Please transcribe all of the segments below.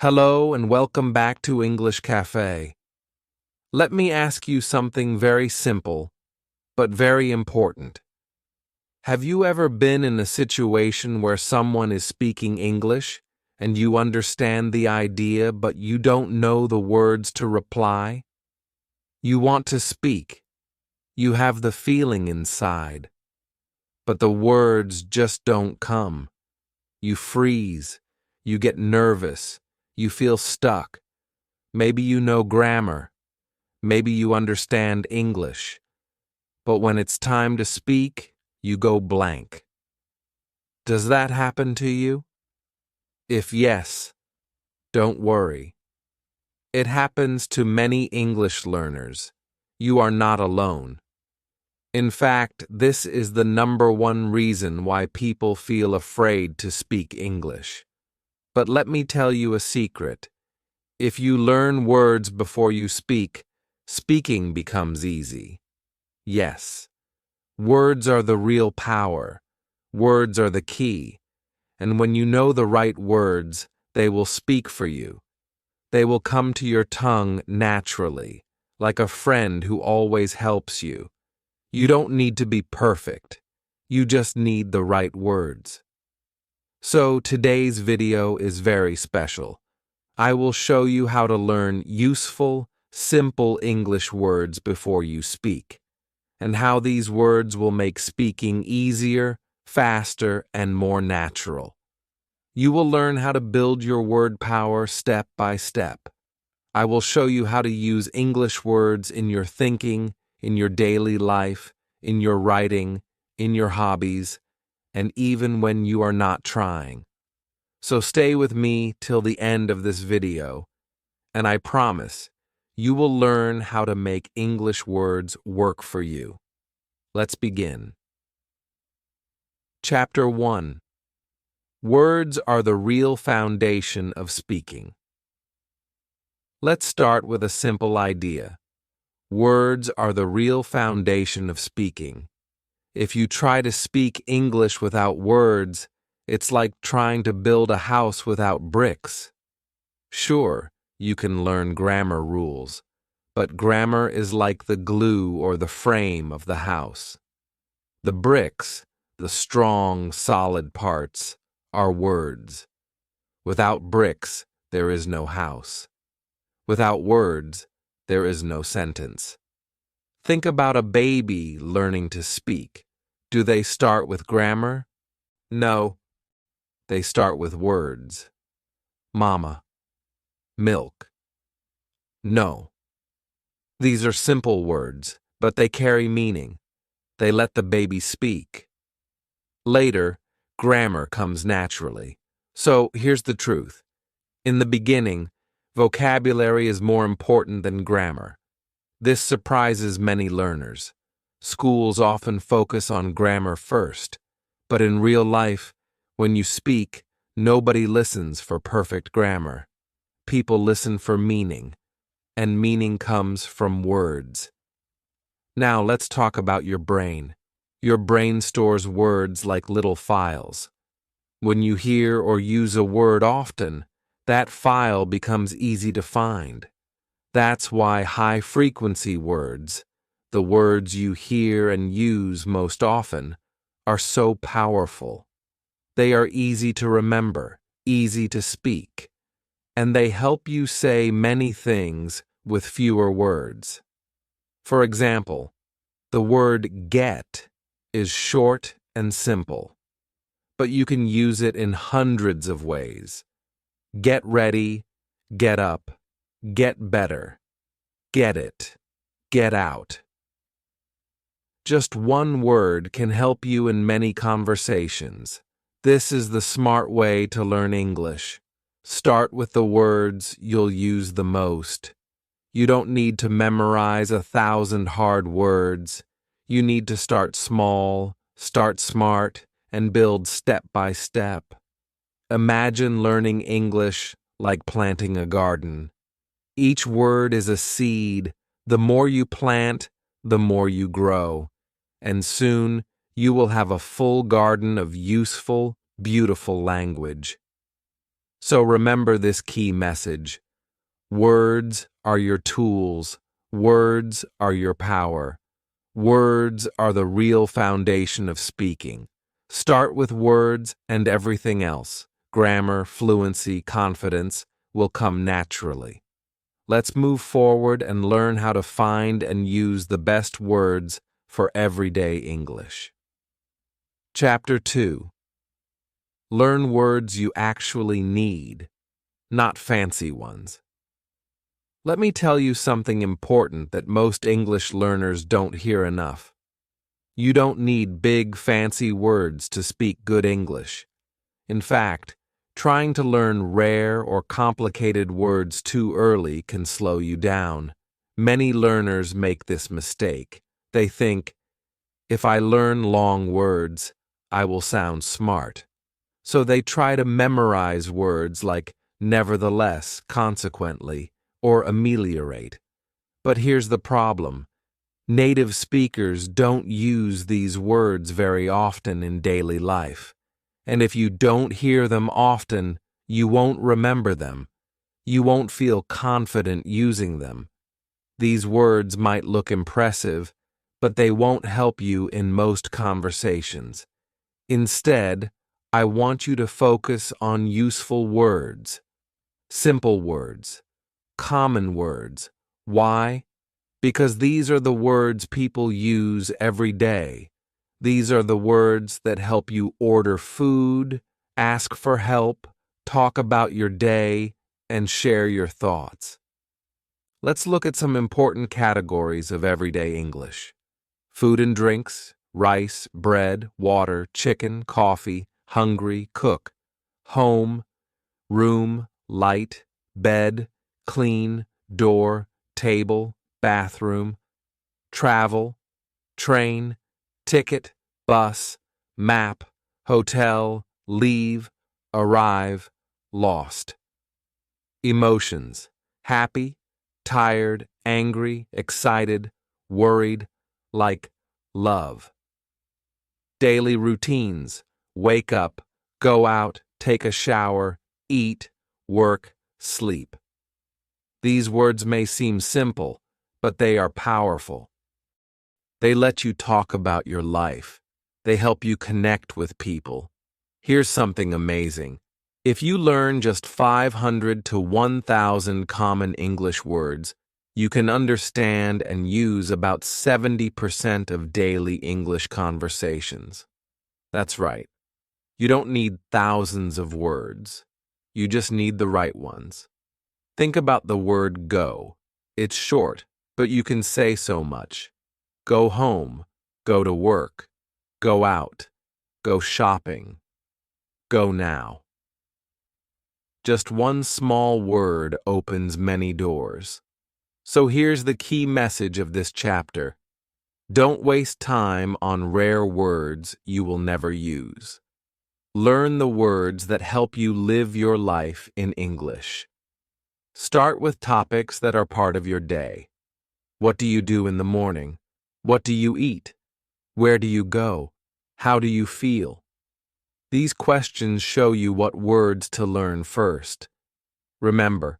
Hello and welcome back to English Café. Let me ask you something very simple, but very important. Have you ever been in a situation where someone is speaking English and you understand the idea but you don't know the words to reply? You want to speak. You have the feeling inside, but the words just don't come. You freeze. You get nervous. You feel stuck. Maybe you know grammar. Maybe you understand English. But when it's time to speak, you go blank. Does that happen to you? If yes, don't worry. It happens to many English learners. You are not alone. In fact, this is the #1 reason why people feel afraid to speak English. But let me tell you a secret. If you learn words before you speak, speaking becomes easy. Yes, words are the real power. Words are the key. And when you know the right words, they will speak for you. They will come to your tongue naturally, like a friend who always helps you. You don't need to be perfect. You just need the right words. So today's video is very special. I will show you how to learn useful, simple English words before you speak, and how these words will make speaking easier, faster, and more natural. You will learn how to build your word power step by step. I will show you how to use English words in your thinking, in your daily life, in your writing, in your hobbies, and even when you are not trying. So stay with me till the end of this video, and I promise you will learn how to make English words work for you. Let's begin. Chapter 1. Words are the real foundation of speaking. Let's start with a simple idea. Words are the real foundation of speaking. If you try to speak English without words, it's like trying to build a house without bricks. Sure, you can learn grammar rules, but grammar is like the glue or the frame of the house. The bricks, the strong, solid parts, are words. Without bricks, there is no house. Without words, there is no sentence. Think about a baby learning to speak. Do they start with grammar? No. They start with words. Mama. Milk. No. These are simple words, but they carry meaning. They let the baby speak. Later, grammar comes naturally. So here's the truth. In the beginning, vocabulary is more important than grammar. This surprises many learners. Schools often focus on grammar first, but in real life, when you speak, nobody listens for perfect grammar. People listen for meaning, and meaning comes from words. Now let's talk about your brain. Your brain stores words like little files. When you hear or use a word often, that file becomes easy to find. That's why high-frequency words, the words you hear and use most often, are so powerful. They are easy to remember, easy to speak, and they help you say many things with fewer words. For example, the word get is short and simple, but you can use it in hundreds of ways. Get ready, get up, get better, get it, get out. Just one word can help you in many conversations. This is the smart way to learn English. Start with the words you'll use the most. You don't need to memorize 1,000 hard words. You need to start small, start smart, and build step by step. Imagine learning English like planting a garden. Each word is a seed. The more you plant, the more you grow. And soon, you will have a full garden of useful, beautiful language. So remember this key message. Words are your tools. Words are your power. Words are the real foundation of speaking. Start with words and everything else, grammar, fluency, confidence, will come naturally. Let's move forward and learn how to find and use the best words for everyday English. Chapter 2. Learn words you actually need, not fancy ones. Let me tell you something important that most English learners don't hear enough. You don't need big, fancy words to speak good English. In fact, trying to learn rare or complicated words too early can slow you down. Many learners make this mistake. They think, if I learn long words, I will sound smart. So they try to memorize words like nevertheless, consequently, or ameliorate. But here's the problem. Native speakers don't use these words very often in daily life. And if you don't hear them often, you won't remember them. You won't feel confident using them. These words might look impressive, but they won't help you in most conversations. Instead, I want you to focus on useful words, simple words, common words. Why? Because these are the words people use every day. These are the words that help you order food, ask for help, talk about your day, and share your thoughts. Let's look at some important categories of everyday English. Food and drinks, rice, bread, water, chicken, coffee, hungry, cook. Home, room, light, bed, clean, door, table, bathroom. Travel, train, ticket, bus, map, hotel, leave, arrive, lost. Emotions, happy, tired, angry, excited, worried, like love. Daily routines, wake up, go out, take a shower, eat, work, sleep. These words may seem simple, but they are powerful. They let you talk about your life. They help you connect with people. Here's something amazing. If you learn just 500 to 1,000 common English words, you can understand and use about 70% of daily English conversations. That's right. You don't need thousands of words. You just need the right ones. Think about the word go. It's short, but you can say so much. Go home, go to work, go out, go shopping, go now. Just one small word opens many doors. So here's the key message of this chapter. Don't waste time on rare words you will never use. Learn the words that help you live your life in English. Start with topics that are part of your day. What do you do in the morning? What do you eat? Where do you go? How do you feel? These questions show you what words to learn first. Remember,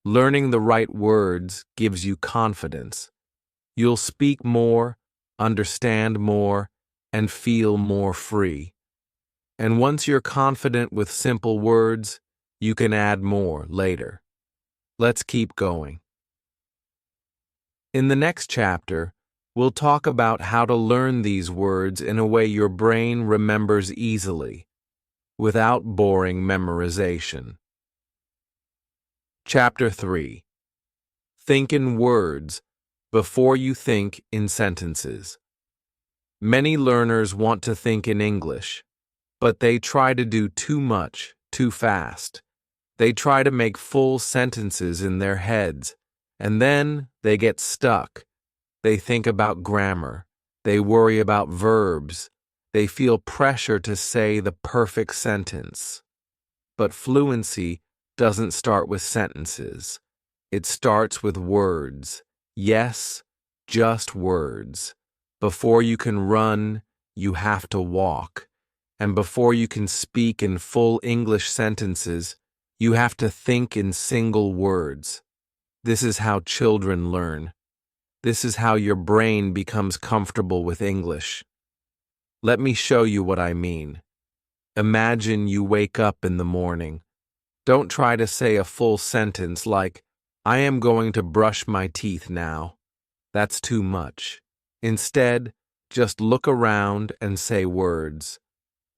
learning the right words gives you confidence. You'll speak more, understand more, and feel more free. And once you're confident with simple words, you can add more later. Let's keep going. In the next chapter, we'll talk about how to learn these words in a way your brain remembers easily, without boring memorization. Chapter 3. Think in words before you think in sentences. Many learners want to think in English, but they try to do too much, too fast. They try to make full sentences in their heads, and then they get stuck. They think about grammar. They worry about verbs. They feel pressure to say the perfect sentence. But fluency doesn't start with sentences. It starts with words. Yes, just words. Before you can run, you have to walk. And before you can speak in full English sentences, You have to think in single words. This is how children learn. This is how your brain becomes comfortable with English. Let me show you what I mean. Imagine you wake up in the morning. Don't try to say a full sentence like, I am going to brush my teeth now. That's too much. Instead, just look around and say words.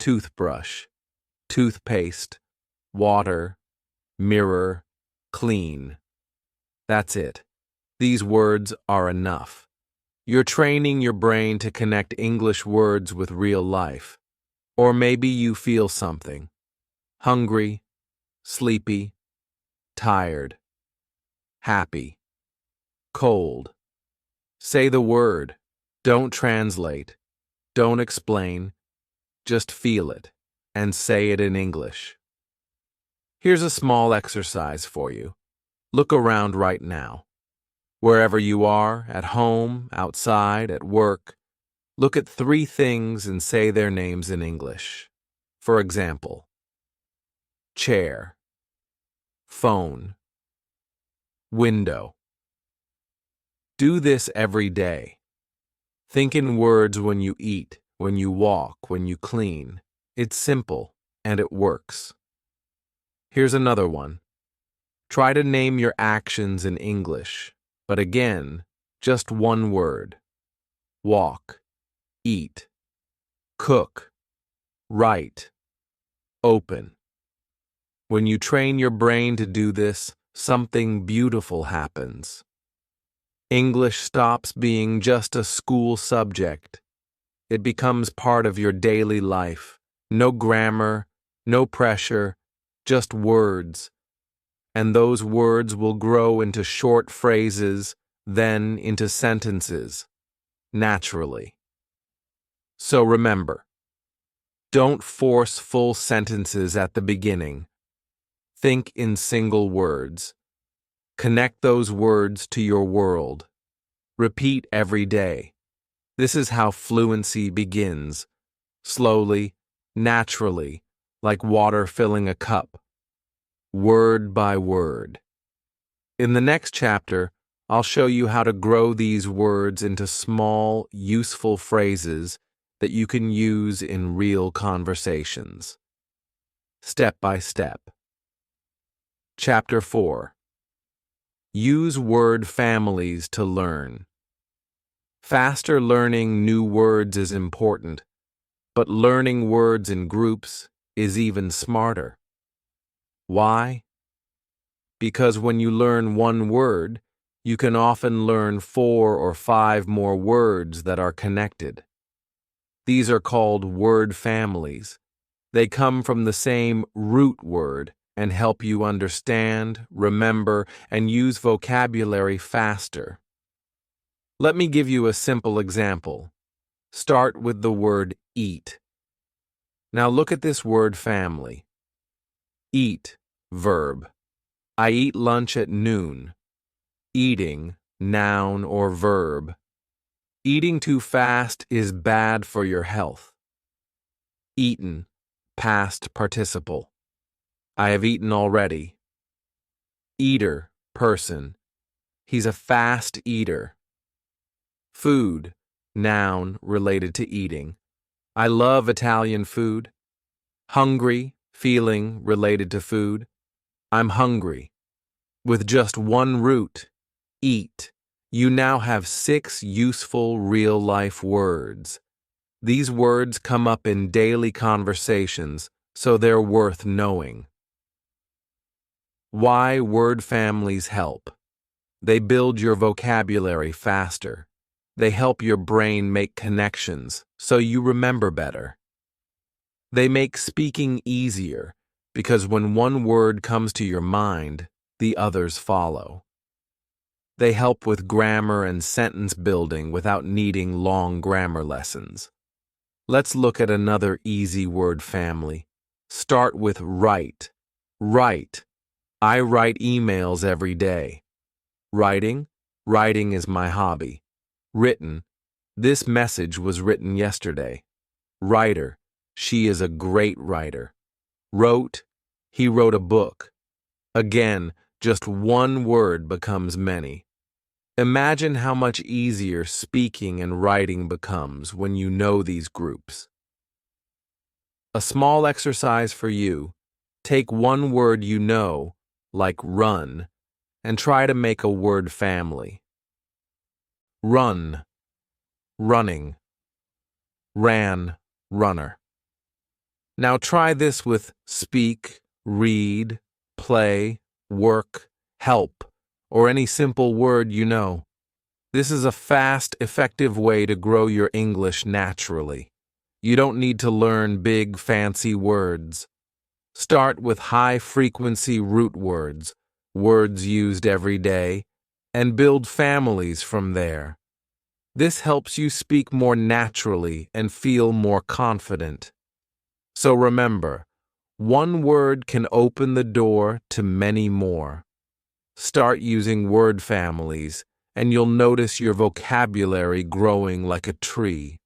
Toothbrush, toothpaste, water, mirror, clean. That's it. These words are enough. You're training your brain to connect English words with real life. Or maybe you feel something. Hungry, sleepy, tired, happy, cold. Say the word. Don't translate. Don't explain. Just feel it and say it in English. Here's a small exercise for you. Look around right now. Wherever you are, at home, outside, at work, look at 3 things and say their names in English. For example, chair, phone, window. Do this every day. Think in words when you eat, when you walk, when you clean. It's simple, and it works. Here's another one. Try to name your actions in English, but again, just one word. Walk, eat, cook, write, open. When you train your brain to do this, something beautiful happens. English stops being just a school subject. It becomes part of your daily life. No grammar, no pressure, just words. And those words will grow into short phrases, then into sentences, naturally. So remember, don't force full sentences at the beginning. Think in single words. Connect those words to your world. Repeat every day. This is how fluency begins. Slowly, naturally, like water filling a cup. Word by word. In the next chapter, I'll show you how to grow these words into small, useful phrases that you can use in real conversations. Step by step. Chapter 4. Use word families to learn. Faster learning new words is important, but learning words in groups is even smarter. Why? Because when you learn one word, you can often learn 4 or 5 more words that are connected. These are called word families. They come from the same root word and help you understand, remember, and use vocabulary faster. Let me give you a simple example. Start with the word eat. Now look at this word family. Eat, verb. I eat lunch at noon. Eating, noun or verb. Eating too fast is bad for your health. Eaten, past participle. I have eaten already. Eater, person. He's a fast eater. Food, noun related to eating. I love Italian food. Hungry, feeling related to food. I'm hungry. With just one root, eat, you now have 6 useful real-life words. These words come up in daily conversations, so they're worth knowing. Why word families help. They build your vocabulary faster. They help your brain make connections, so you remember better. They make speaking easier, because when one word comes to your mind, the others follow. They help with grammar and sentence building without needing long grammar lessons. Let's look at another easy word family. Start with write. Write. I write emails every day. Writing. Writing is my hobby. Written. This message was written yesterday. Writer. She is a great writer. Wrote. He wrote a book. Again, just one word becomes many. Imagine how much easier speaking and writing becomes when you know these groups. A small exercise for you. Take one word you know, like run, and try to make a word family. Run, running, ran, runner. Now try this with speak, read, play, work, help, or any simple word you know. This is a fast, effective way to grow your English naturally. You don't need to learn big, fancy words. Start with high-frequency root words, words used every day, and build families from there. This helps you speak more naturally and feel more confident. So remember, one word can open the door to many more. Start using word families, and you'll notice your vocabulary growing like a tree,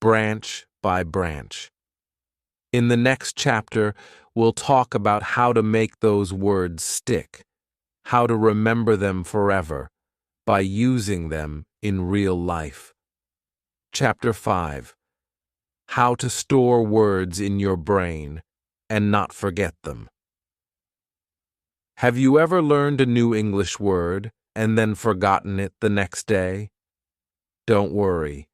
branch by branch. In the next chapter, we'll talk about how to make those words stick, how to remember them forever by using them in real life. Chapter 5. How to store words in your brain and not forget them. Have you ever learned a new English word and then forgotten it the next day? Don't worry.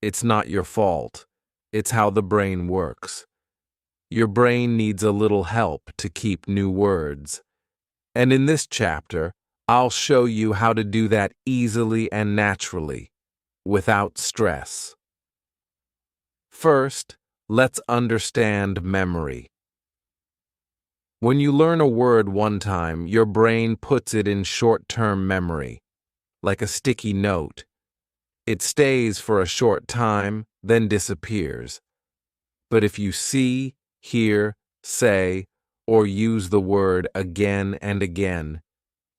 It's not your fault. It's how the brain works. Your brain needs a little help to keep new words. And in this chapter, I'll show you how to do that easily and naturally, without stress. First, let's understand memory. When you learn a word one time, your brain puts it in short-term memory, like a sticky note. It stays for a short time, then disappears. But if you see, hear, say, or use the word again and again,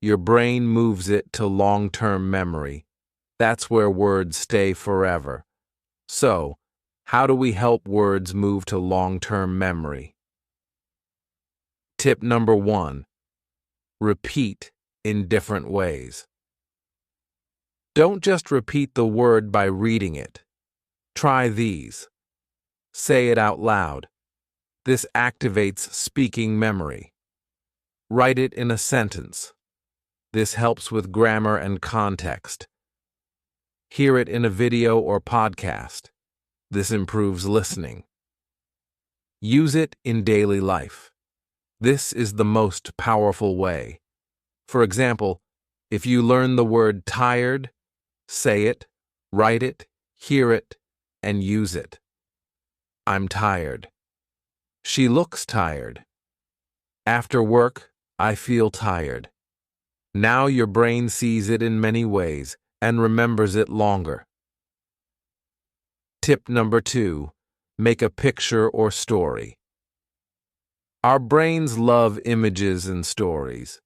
your brain moves it to long-term memory. That's where words stay forever. So, how do we help words move to long-term memory? Tip number 1. Repeat in different ways. Don't just repeat the word by reading it. Try these. Say it out loud. This activates speaking memory. Write it in a sentence. This helps with grammar and context. Hear it in a video or podcast. This improves listening. Use it in daily life. This is the most powerful way. For example, if you learn the word tired, say it, write it, hear it, and use it. I'm tired. She looks tired. After work, I feel tired. Now your brain sees it in many ways and remembers it longer. Tip number 2. Make a picture or story. Our brains love images and stories.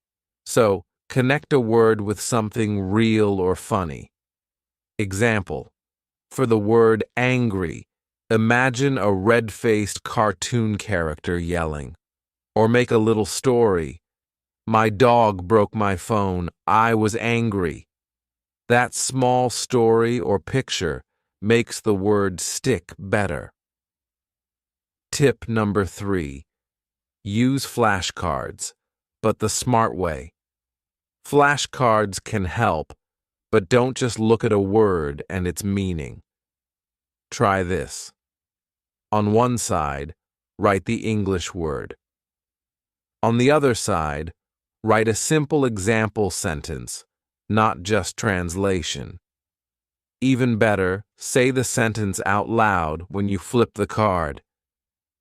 So, connect a word with something real or funny. Example, for the word angry, imagine a red-faced cartoon character yelling. Or make a little story. My dog broke my phone. I was angry. That small story or picture makes the word stick better. Tip number 3. Use flashcards, but the smart way. Flashcards can help, but don't just look at a word and its meaning. Try this. On one side, write the English word. On the other side, write a simple example sentence, not just translation. Even better, say the sentence out loud when you flip the card.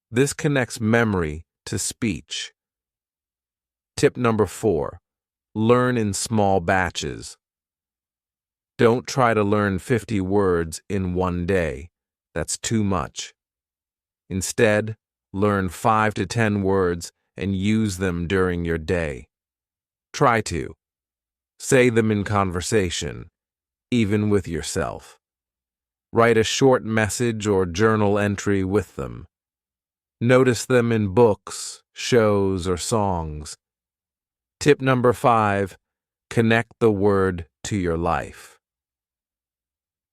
This connects memory to speech. Tip number 4. Learn in small batches. Don't try to learn 50 words in one day. That's too much. Instead, learn 5 to 10 words and use them during your day. Try to. Say them in conversation, even with yourself. Write a short message or journal entry with them. Notice them in books, shows, or songs. Tip number 5, connect the word to your life.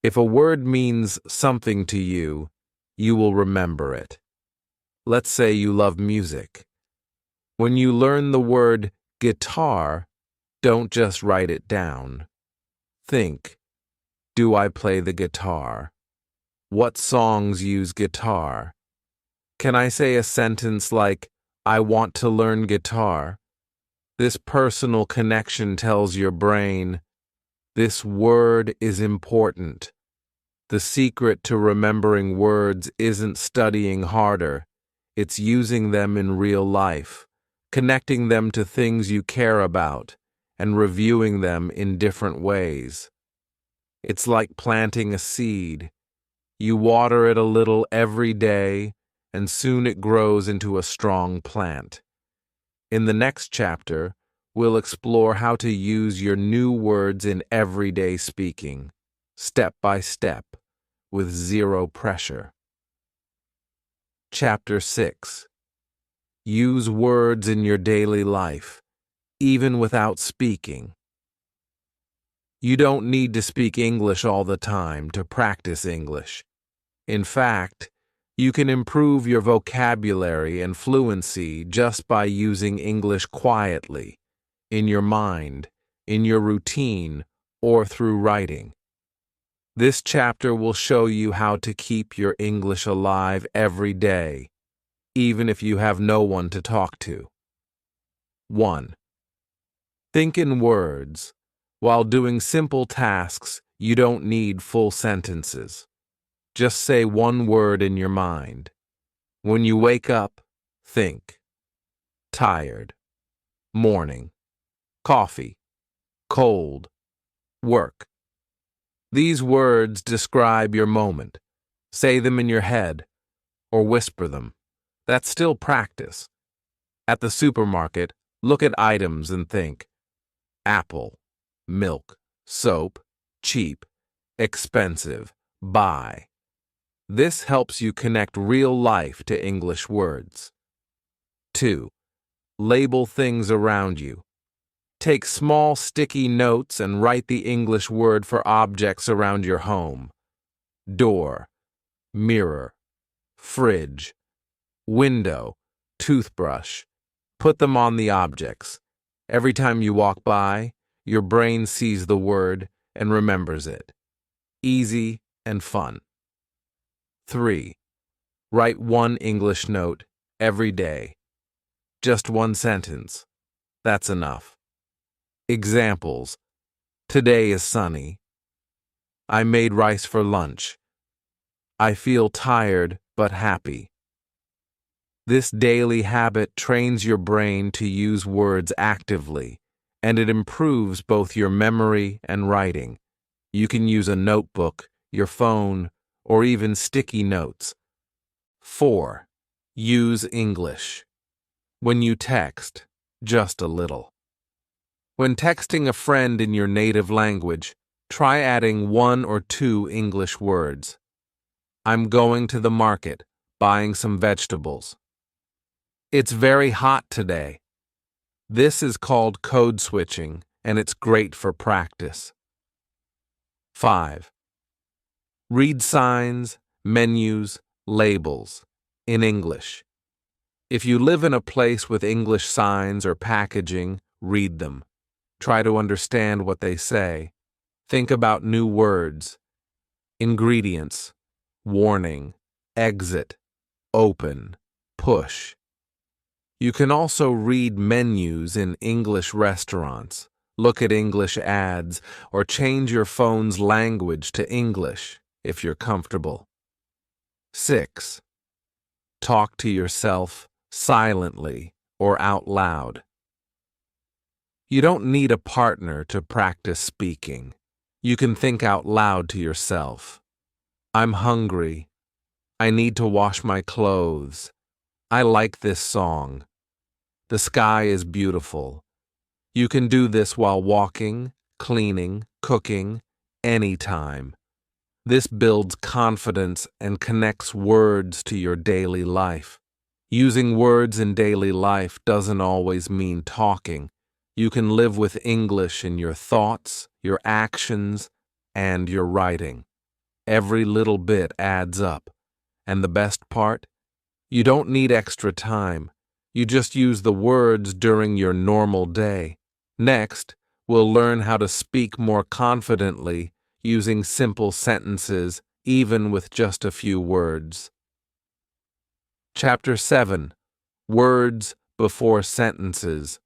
If a word means something to you, you will remember it. Let's say you love music. When you learn the word guitar, don't just write it down. Think, do I play the guitar? What songs use guitar? Can I say a sentence like, I want to learn guitar? This personal connection tells your brain, this word is important. The secret to remembering words isn't studying harder, it's using them in real life, connecting them to things you care about, and reviewing them in different ways. It's like planting a seed. You water it a little every day, and soon it grows into a strong plant. In the next chapter, we'll explore how to use your new words in everyday speaking, step by step, with zero pressure. Chapter 6. Use words in your daily life, even without speaking. You don't need to speak English all the time to practice English. In fact, you can improve your vocabulary and fluency just by using English quietly, in your mind, in your routine, or through writing. This chapter will show you how to keep your English alive every day, even if you have no one to talk to. 1. Think in words. While doing simple tasks, you don't need full sentences. Just say one word in your mind. When you wake up, think. Tired. Morning. Coffee. Cold. Work. These words describe your moment. Say them in your head, or whisper them. That's still practice. At the supermarket, look at items and think. Apple. Milk. Soap. Cheap. Expensive. Buy. This helps you connect real life to English words. 2. Label things around you. Take small sticky notes and write the English word for objects around your home. Door, mirror, fridge, window, toothbrush. Put them on the objects. Every time you walk by, your brain sees the word and remembers it. Easy and fun. 3. Write one English note every day. Just one sentence. That's enough. Examples. Today is sunny. I made rice for lunch. I feel tired but happy. This daily habit trains your brain to use words actively, and it improves both your memory and writing. You can use a notebook, your phone, or even sticky notes. 4. Use English. When you text, just a little. When texting a friend in your native language, try adding 1 or 2 English words. I'm going to the market, buying some vegetables. It's very hot today. This is called code switching, and it's great for practice. 5. Read signs, menus, labels in English. If you live in a place with English signs or packaging, read them. Try to understand what they say. Think about new words. Ingredients, warning, exit, open, push. You can also read menus in English restaurants, look at English ads, or change your phone's language to English if you're comfortable. 6. Talk to yourself silently or out loud. You don't need a partner to practice speaking. You can think out loud to yourself. I'm hungry. I need to wash my clothes. I like this song. The sky is beautiful. You can do this while walking, cleaning, cooking, anytime. This builds confidence and connects words to your daily life. Using words in daily life doesn't always mean talking. You can live with English in your thoughts, your actions, and your writing. Every little bit adds up. And the best part? You don't need extra time. You just use the words during your normal day. Next, we'll learn how to speak more confidently using simple sentences, even with just a few words. Chapter 7. Words before sentences.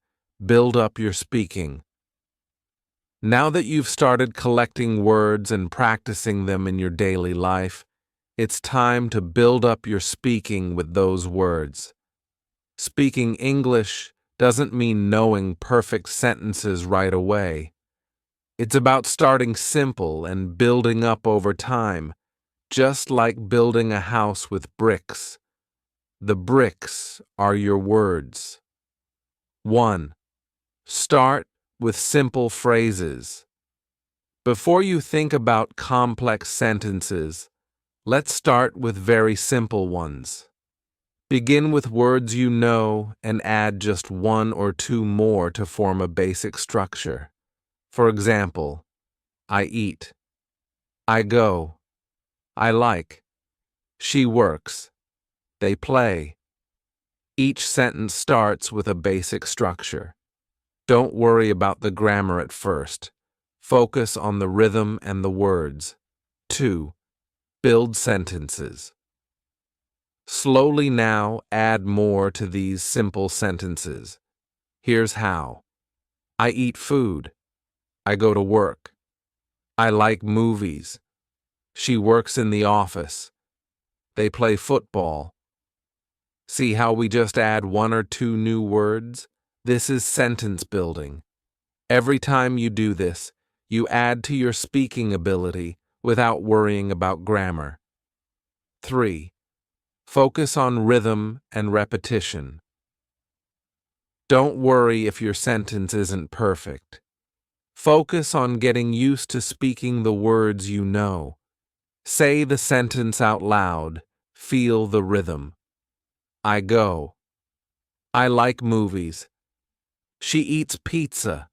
Build up your speaking. Now that you've started collecting words and practicing them in your daily life, it's time to build up your speaking with those words. Speaking English doesn't mean knowing perfect sentences right away. It's about starting simple and building up over time, just like building a house with bricks. The bricks are your words. 1. Start with simple phrases. Before you think about complex sentences, let's start with very simple ones. Begin with words you know and add just one or two more to form a basic structure. For example, I eat, I go, I like, she works, they play. Each sentence starts with a basic structure. Don't worry about the grammar at first. Focus on the rhythm and the words. 2. Build sentences. Slowly now add more to these simple sentences. Here's how. I eat food. I go to work. I like movies. She works in the office. They play football. See how we just add one or two new words? This is sentence building. Every time you do this, you add to your speaking ability without worrying about grammar. 3. Focus on rhythm and repetition. Don't worry if your sentence isn't perfect. Focus on getting used to speaking the words you know. Say the sentence out loud. Feel the rhythm. I go. I like movies. She eats pizza.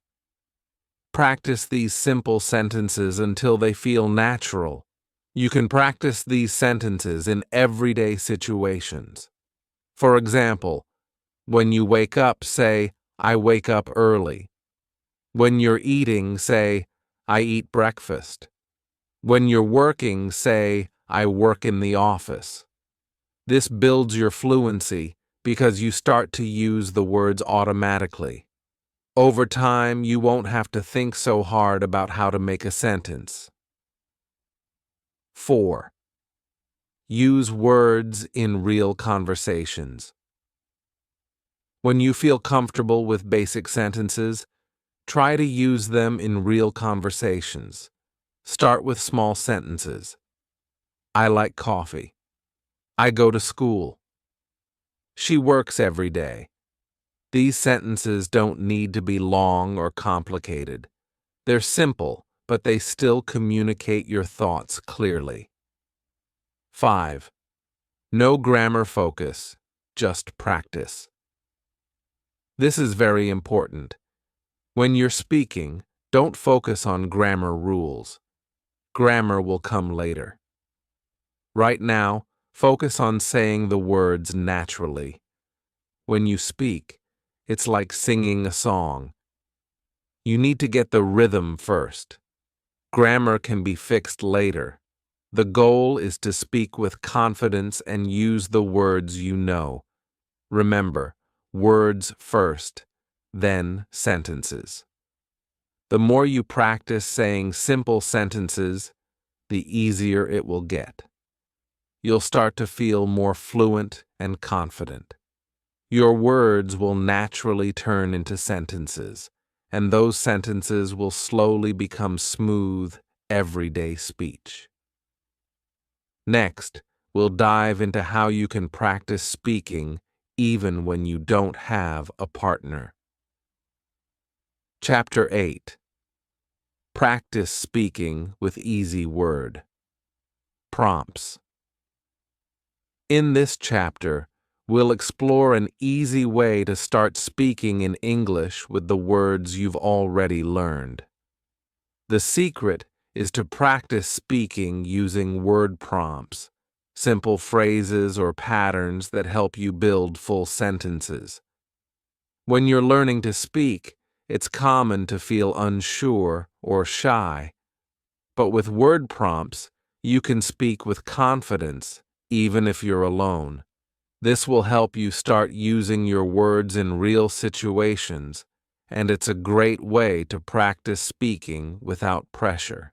Practice these simple sentences until they feel natural. You can practice these sentences in everyday situations. For example, when you wake up, say, I wake up early. When you're eating, say, I eat breakfast. When you're working, say, I work in the office. This builds your fluency because you start to use the words automatically. Over time, you won't have to think so hard about how to make a sentence. 4. Use words in real conversations. When you feel comfortable with basic sentences, try to use them in real conversations. Start with small sentences. I like coffee. I go to school. She works every day. These sentences don't need to be long or complicated. They're simple, but they still communicate your thoughts clearly. 5. No grammar focus, just practice. This is very important. When you're speaking, don't focus on grammar rules. Grammar will come later. Right now, focus on saying the words naturally. When you speak, it's like singing a song. You need to get the rhythm first. Grammar can be fixed later. The goal is to speak with confidence and use the words you know. Remember, words first, then sentences. The more you practice saying simple sentences, the easier it will get. You'll start to feel more fluent and confident. Your words will naturally turn into sentences, and those sentences will slowly become smooth, everyday speech. Next, we'll dive into how you can practice speaking even when you don't have a partner. Chapter 8. Practice speaking with easy word. Prompts. In this chapter, we'll explore an easy way to start speaking in English with the words you've already learned. The secret is to practice speaking using word prompts, simple phrases or patterns that help you build full sentences. When you're learning to speak, it's common to feel unsure or shy. But with word prompts, you can speak with confidence, even if you're alone. This will help you start using your words in real situations, and it's a great way to practice speaking without pressure.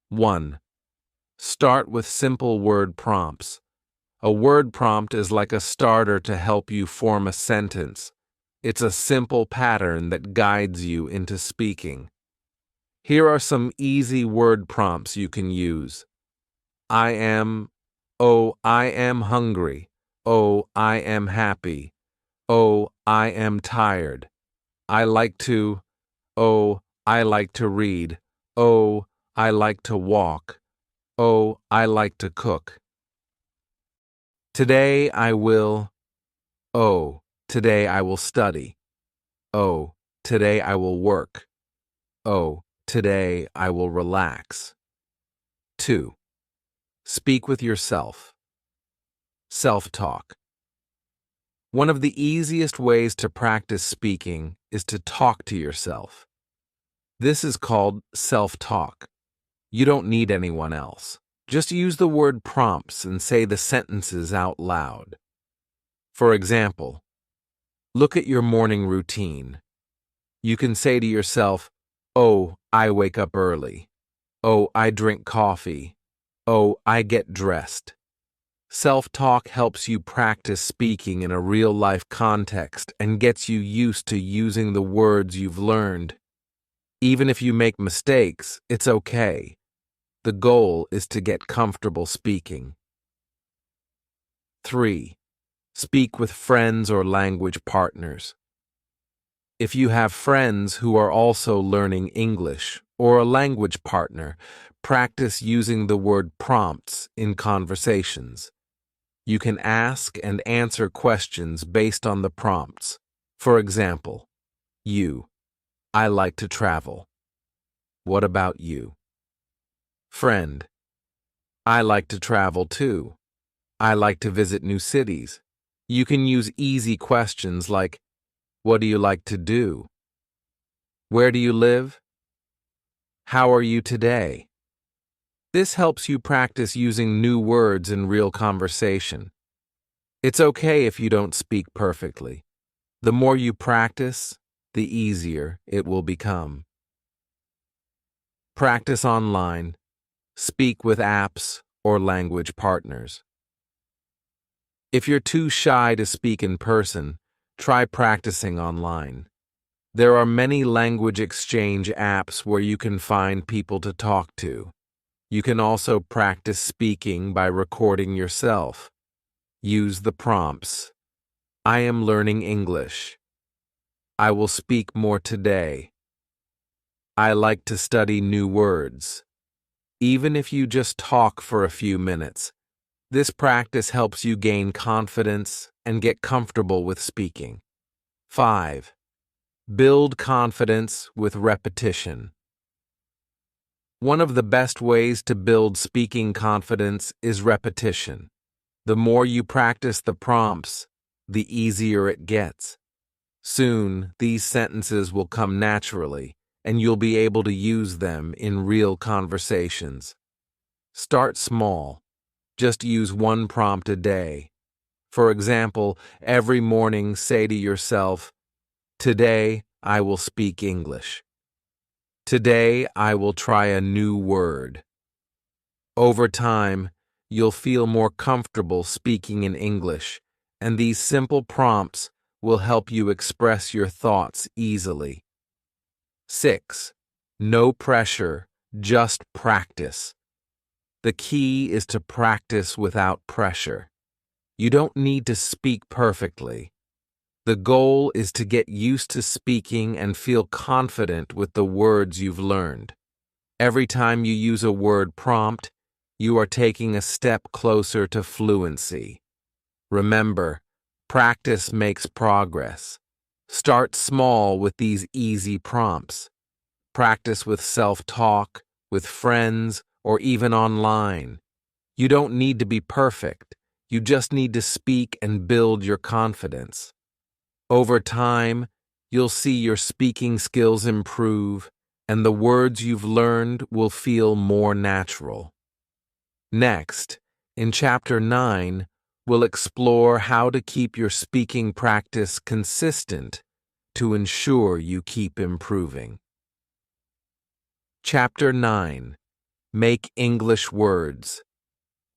1. Start with simple word prompts. A word prompt is like a starter to help you form a sentence. It's a simple pattern that guides you into speaking. Here are some easy word prompts you can use. I am, oh, I am hungry. Oh, I am happy. Oh, I am tired. I like to, oh, I like to read. Oh, I like to walk. Oh, I like to cook. Today I will, oh, today I will study. Oh, today I will work. Oh, today I will relax. 2. Speak with yourself. Self-talk. One of the easiest ways to practice speaking is to talk to yourself. This is called self-talk. You don't need anyone else. Just use the word prompts and say the sentences out loud. For example, look at your morning routine. You can say to yourself, oh, I wake up early. Oh, I drink coffee. Oh, I get dressed. Self-talk helps you practice speaking in a real-life context and gets you used to using the words you've learned. Even if you make mistakes, it's okay. The goal is to get comfortable speaking. 3. Speak with friends or language partners. If you have friends who are also learning English or a language partner, practice using the word prompts in conversations. You can ask and answer questions based on the prompts. For example, I like to travel. What about you? Friend, I like to travel too. I like to visit new cities. You can use easy questions like, what do you like to do? Where do you live? How are you today? This helps you practice using new words in real conversation. It's okay if you don't speak perfectly. The more you practice, the easier it will become. Practice online. Speak with apps or language partners. If you're too shy to speak in person, try practicing online. There are many language exchange apps where you can find people to talk to. You can also practice speaking by recording yourself. Use the prompts. I am learning English. I will speak more today. I like to study new words. Even if you just talk for a few minutes, this practice helps you gain confidence and get comfortable with speaking. 5. Build confidence with repetition. One of the best ways to build speaking confidence is repetition. The more you practice the prompts, the easier it gets. Soon, these sentences will come naturally, and you'll be able to use them in real conversations. Start small. Just use one prompt a day. For example, every morning say to yourself, today I will speak English. Today I will try a new word. Over time, you'll feel more comfortable speaking in English, and these simple prompts will help you express your thoughts easily. 6. No pressure, just practice. The key is to practice without pressure. You don't need to speak perfectly. The goal is to get used to speaking and feel confident with the words you've learned. Every time you use a word prompt, you are taking a step closer to fluency. Remember, practice makes progress. Start small with these easy prompts. Practice with self-talk, with friends, or even online. You don't need to be perfect. You just need to speak and build your confidence. Over time, you'll see your speaking skills improve, and the words you've learned will feel more natural. Next, in Chapter 9, we'll explore how to keep your speaking practice consistent to ensure you keep improving. Chapter 9. Make English words.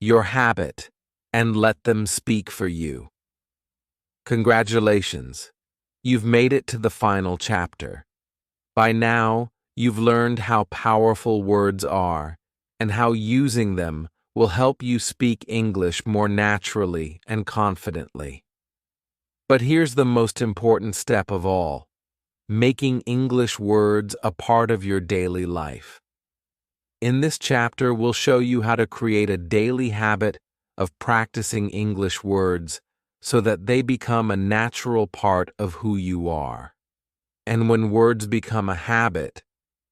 Your habit, and let them speak for you. Congratulations! You've made it to the final chapter. By now, you've learned how powerful words are and how using them will help you speak English more naturally and confidently. But here's the most important step of all: making English words a part of your daily life. In this chapter, we'll show you how to create a daily habit of practicing English words so that they become a natural part of who you are. And when words become a habit,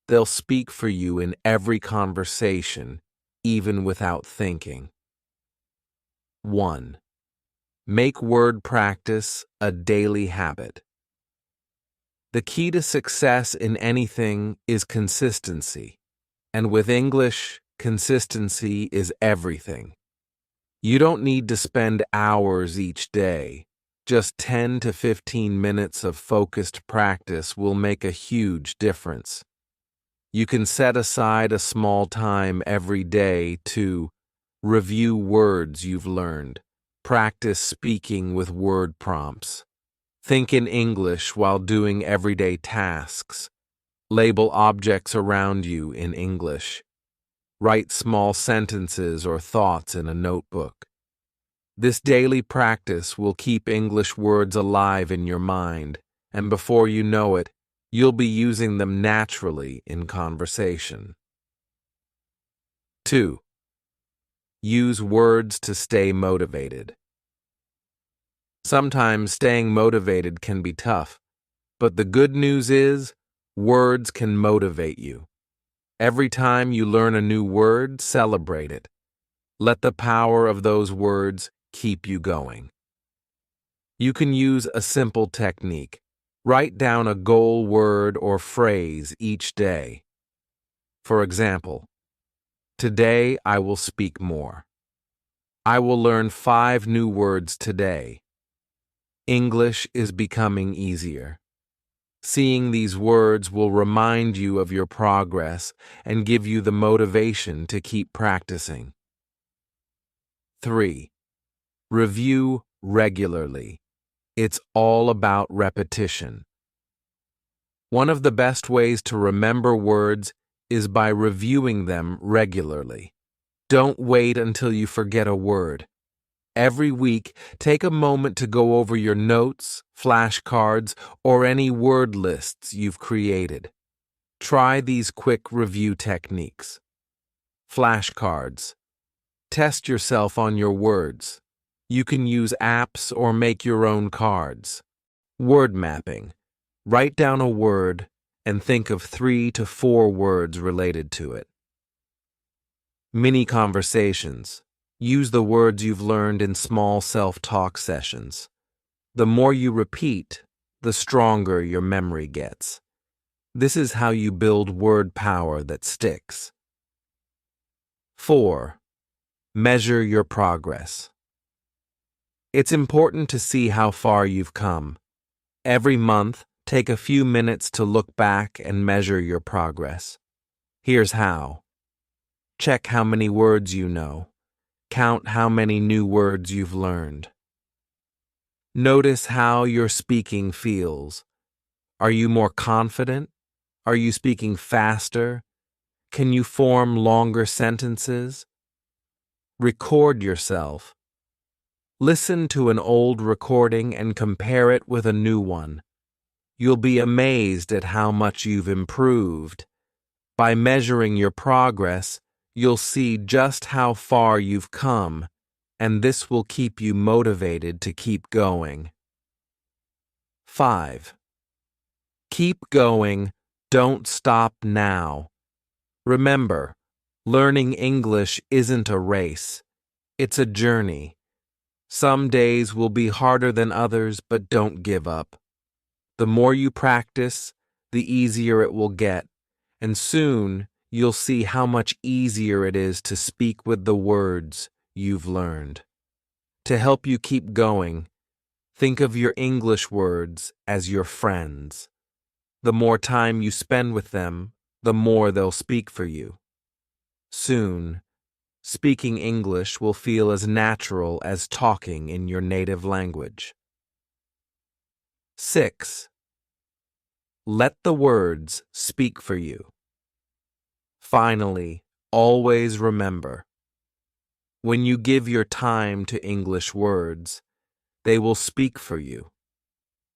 they'll speak for you in every conversation, even without thinking. 1. Make word practice a daily habit. The key to success in anything is consistency. And with English, consistency is everything. You don't need to spend hours each day. Just 10 to 15 minutes of focused practice will make a huge difference. You can set aside a small time every day to review words you've learned, practice speaking with word prompts, think in English while doing everyday tasks, label objects around you in English. Write small sentences or thoughts in a notebook. This daily practice will keep English words alive in your mind, and before you know it, you'll be using them naturally in conversation. 2. Use words to stay motivated. Sometimes staying motivated can be tough, but the good news is, words can motivate you. Every time you learn a new word, celebrate it. Let the power of those words keep you going. You can use a simple technique. Write down a goal word or phrase each day. For example, today I will speak more. I will learn 5 new words today. English is becoming easier. Seeing these words will remind you of your progress and give you the motivation to keep practicing. 3. Review regularly. It's all about repetition. One of the best ways to remember words is by reviewing them regularly. Don't wait until you forget a word. Every week, take a moment to go over your notes, flashcards, or any word lists you've created. Try these quick review techniques. Flashcards. Test yourself on your words. You can use apps or make your own cards. Word mapping. Write down a word and think of 3 to 4 words related to it. Mini conversations. Use the words you've learned in small self-talk sessions. The more you repeat, the stronger your memory gets. This is how you build word power that sticks. 4. Measure your progress. It's important to see how far you've come. Every month, take a few minutes to look back and measure your progress. Here's how. Check how many words you know. Count how many new words you've learned. Notice how your speaking feels. Are you more confident? Are you speaking faster? Can you form longer sentences? Record yourself. Listen to an old recording and compare it with a new one. You'll be amazed at how much you've improved. By measuring your progress, you'll see just how far you've come and this will keep you motivated to keep going. 5. Keep going, don't stop now. Remember, learning English isn't a race, it's a journey. Some days will be harder than others, but don't give up. The more you practice, the easier it will get, and soon you'll see how much easier it is to speak with the words you've learned. To help you keep going, think of your English words as your friends. The more time you spend with them, the more they'll speak for you. Soon, speaking English will feel as natural as talking in your native language. 6. Let the words speak for you. Finally, always remember, when you give your time to English words, they will speak for you.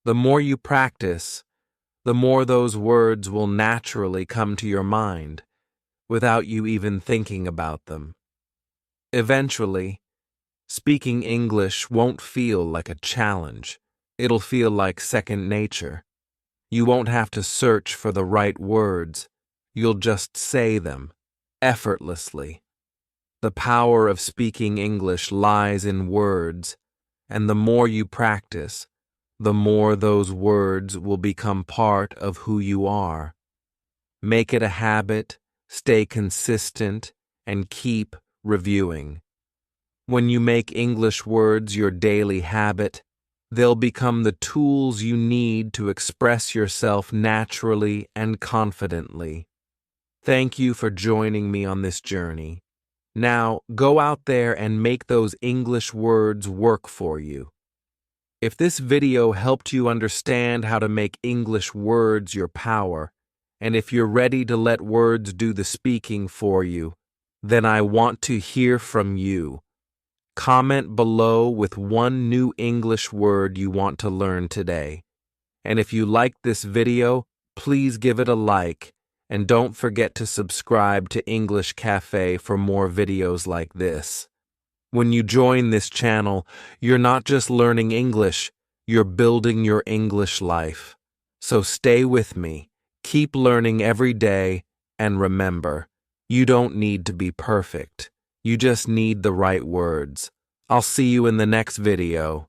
The more you practice, the more those words will naturally come to your mind, without you even thinking about them. Eventually, speaking English won't feel like a challenge. It'll feel like second nature. You won't have to search for the right words. You'll just say them, effortlessly. The power of speaking English lies in words, and the more you practice, the more those words will become part of who you are. Make it a habit, stay consistent, and keep reviewing. When you make English words your daily habit, they'll become the tools you need to express yourself naturally and confidently. Thank you for joining me on this journey. Now, go out there and make those English words work for you. If this video helped you understand how to make English words your power, and if you're ready to let words do the speaking for you, then I want to hear from you. Comment below with one new English word you want to learn today. And if you liked this video, please give it a like, and don't forget to subscribe to English Café for more videos like this. When you join this channel, you're not just learning English, you're building your English life. So stay with me, keep learning every day, and remember, you don't need to be perfect. You just need the right words. I'll see you in the next video.